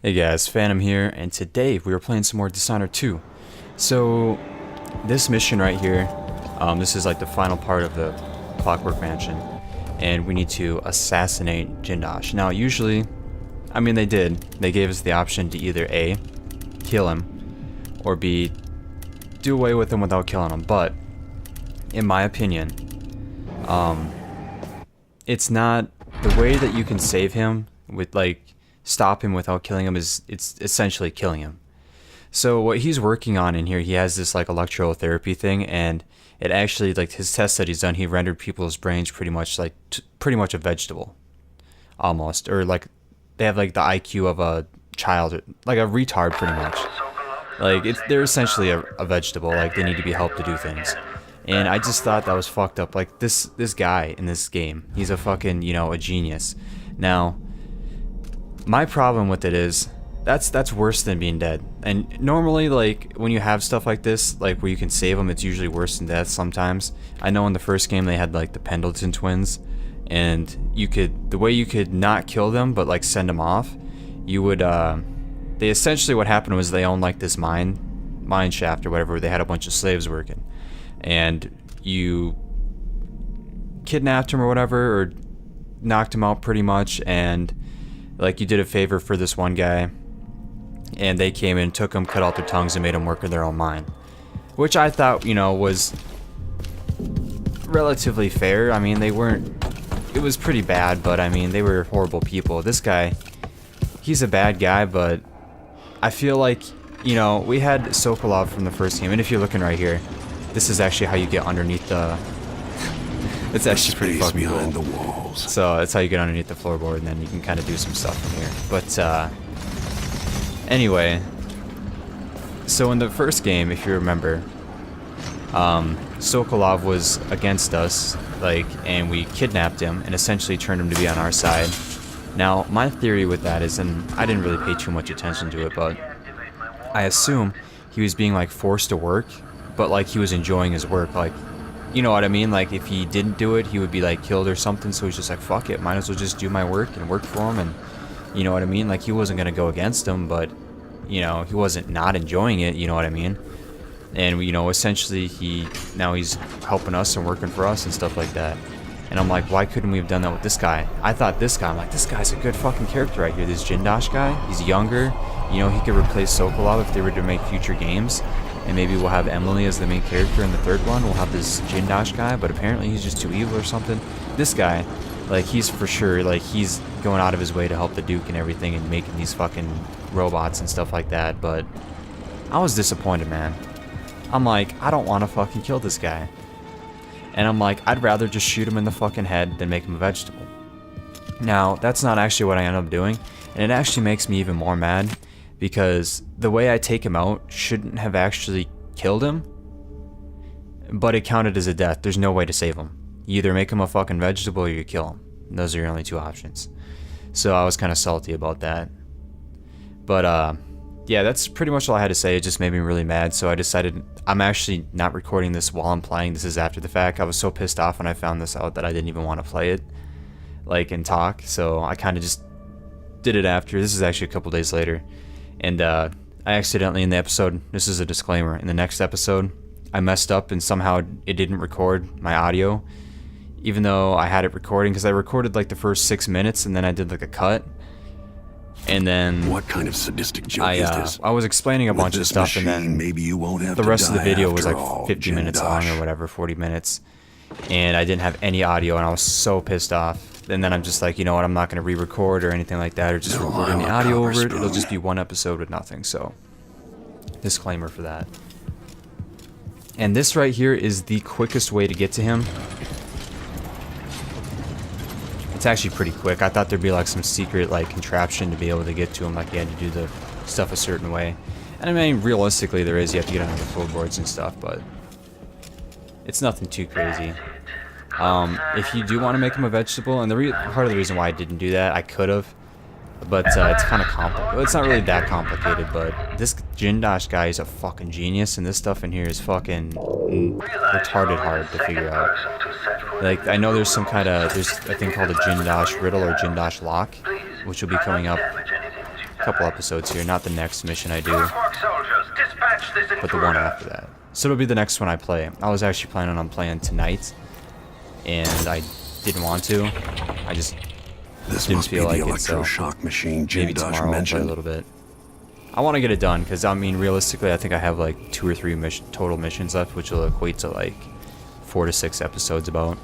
Hey guys, Phantom here, and today we are playing some more Dishonored 2. So, this mission right here, this is like the final part of the Clockwork Mansion, and we need to assassinate Jindosh. Now, usually, they did. They gave us the option to either A, kill him, or B, do away with him without killing him. But, in my opinion, it's not the way that you can save him with stop him without killing him it's essentially killing him. So what he's working on in here, he has this like electrotherapy thing, and it actually, like, his test that he's done, he rendered people's brains pretty much a vegetable, almost, or like they have like the IQ of a child, like a retard pretty much. They're essentially a vegetable. Like, they need to be helped to do things. And I just thought that was fucked up. Like, this guy in this game, he's a fucking, a genius. Now, my problem with it is that's worse than being dead. And normally, like, when you have stuff like this, like where you can save them, it's usually worse than death sometimes. I know in the first game they had like the Pendleton twins, and the way you could not kill them but like send them off, you would they essentially, what happened was they owned like this mine shaft or whatever, where they had a bunch of slaves working, and you kidnapped him or whatever, or knocked him out pretty much, and like you did a favor for this one guy, and they came in, took him, cut out their tongues, and made them work in their own mine, which I thought, was relatively fair. I mean, they weren't, it was pretty bad, but I mean, they were horrible people. This guy, he's a bad guy, but I feel like, we had Sokolov from the first game, and if you're looking right here, this is actually how you get underneath the it's actually pretty fucking cool. The walls. So that's how you get underneath the floorboard, and then you can kind of do some stuff from here. But anyway, so in the first game, if you remember, Sokolov was against us, and we kidnapped him and essentially turned him to be on our side. Now, my theory with that is, and I didn't really pay too much attention to it, but I assume he was being like forced to work, but like he was enjoying his work, like, you know what I mean? Like, if he didn't do it, he would be like killed or something. So he's just like, fuck it, might as well just do my work and work for him. And you know what I mean? Like, he wasn't gonna go against him, but he wasn't not enjoying it. You know what I mean? And essentially, now he's helping us and working for us and stuff like that. And I'm like, why couldn't we have done that with this guy? I thought this guy's a good fucking character right here. This Jindosh guy, he's younger. He could replace Sokolov if they were to make future games. And maybe we'll have Emily as the main character in the third one. We'll have this Jindosh guy, but apparently he's just too evil or something. This guy, like, he's for sure, like, he's going out of his way to help the Duke and everything and making these fucking robots and stuff like that. But I was disappointed, man. I'm like, I don't want to fucking kill this guy. And I'm like, I'd rather just shoot him in the fucking head than make him a vegetable. Now, that's not actually what I end up doing, and it actually makes me even more mad, because the way I take him out shouldn't have actually killed him, but it counted as a death. There's no way to save him. You either make him a fucking vegetable or you kill him. Those are your only two options. So I was kind of salty about that. But yeah, that's pretty much all I had to say. It just made me really mad, so I decided I'm actually not recording this while I'm playing. This is after the fact. I was so pissed off when I found this out that I didn't even want to play it, and talk, so I kind of just did it after. This is actually a couple days later. And I accidentally, in the episode, this is a disclaimer, in the next episode, I messed up and somehow it didn't record my audio, even though I had it recording, because I recorded like the first 6 minutes and then I did like a cut. And then what kind of sadistic joke is this? I was explaining a bunch of stuff, and then maybe you won't have the rest of the video was like all, 50 minutes long or whatever, 40 minutes. And I didn't have any audio, and I was so pissed off. And then I'm just like, you know what, I'm not going to re-record or anything like that, or just record any audio over it. It'll just be one episode with nothing, so disclaimer for that. And this right here is the quickest way to get to him. It's actually pretty quick. I thought there'd be like some secret like contraption to be able to get to him, like you had to do the stuff a certain way. And I mean, realistically there is, you have to get on the floorboards and stuff, but it's nothing too crazy. If you do want to make him a vegetable, and part of the reason why I didn't do that, I could have, but it's kind of complicated. Well, it's not really that complicated, but this Jindosh guy is a fucking genius, and this stuff in here is fucking retarded hard to figure out. Like, I know there's a thing called a Jindosh riddle or Jindosh lock, which will be coming up couple episodes here, not the next mission I do, Clockwork soldiers, dispatch this but the one after that. So it'll be the next one I play. I was actually planning on playing tonight, and I didn't want to. I just didn't feel like it, so electroshock machine maybe Jindosh tomorrow I'll play a mentioned. little bit. I want to get it done, because I mean, realistically, I think I have like 2 or 3 total missions left, which will equate to like 4 to 6 episodes about,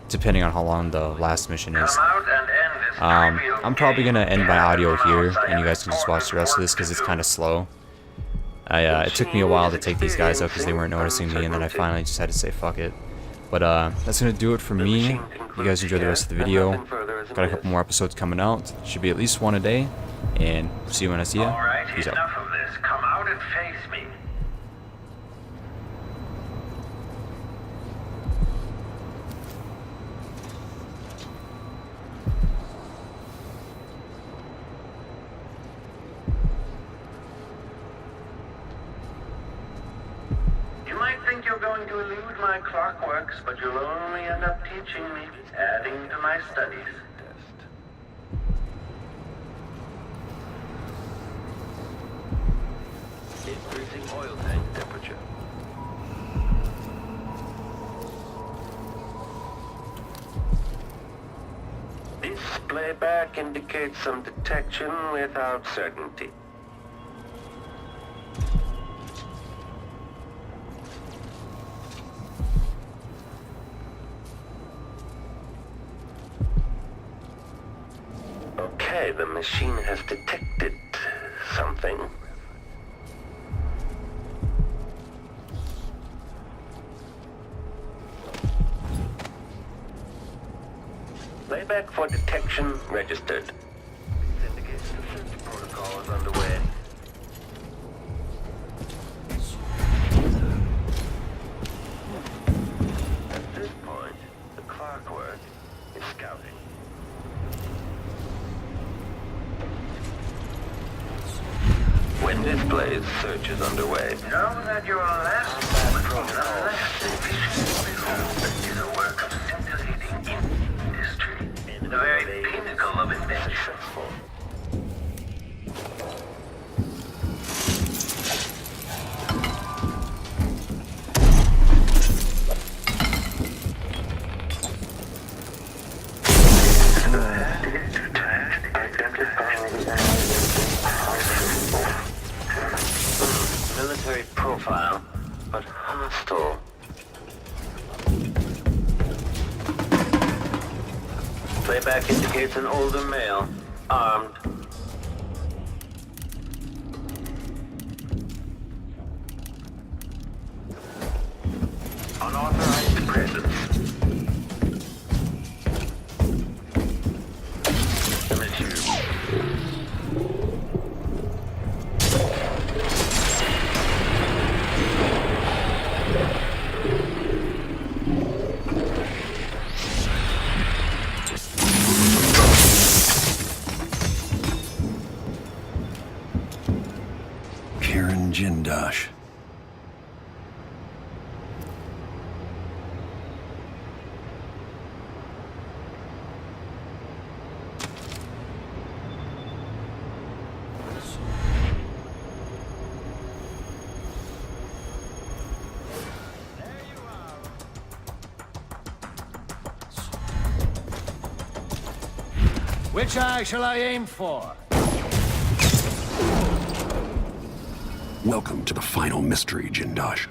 depending on how long the last mission is. Come out and end this trivial I'm probably game. gonna end my audio here, and you guys can just watch the rest of this because it's kind of slow. It took me a while to take these guys up because they weren't noticing me, and then I finally just had to say fuck it. But that's gonna do it for me. You guys enjoy the rest of the video. Got a couple more episodes coming out. Should be at least 1 a day, and see you when I see you. Alright, Peace out. enough of this. Come out and face me. You might think you're going to elude my clockworks, but you'll only end up teaching me, adding to my studies. Increasing oil tank temperature. This playback indicates some detection without certainty. Okay, the machine has detected something. Playback for detection registered. This indicates the search protocol is underway. At this point, the clockwork is scouting. When displays, search is underway. Know that your last moment, the last efficient is a work of scintillating industry. The very pinnacle of invention. Military profile, but hostile. Playback indicates an older male, armed. Unauthorized presence. Jindosh. Which eye shall I aim for? Welcome to the final mystery, Jindosh.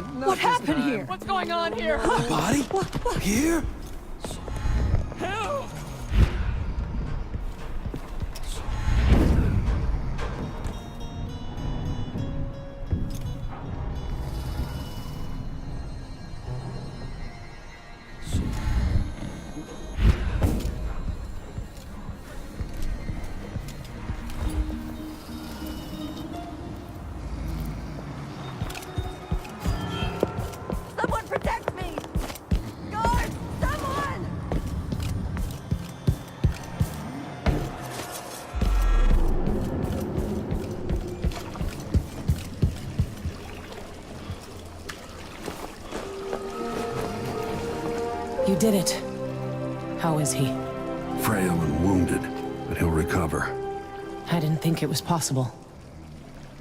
What happened here? What's going on here? Body? Here? Help! Someone protect me! Guard! Someone! You did it. How is he? Frail and wounded, but he'll recover. I didn't think it was possible.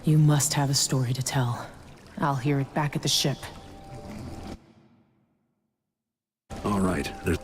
You must have a story to tell. I'll hear it back at the ship. All right, there's...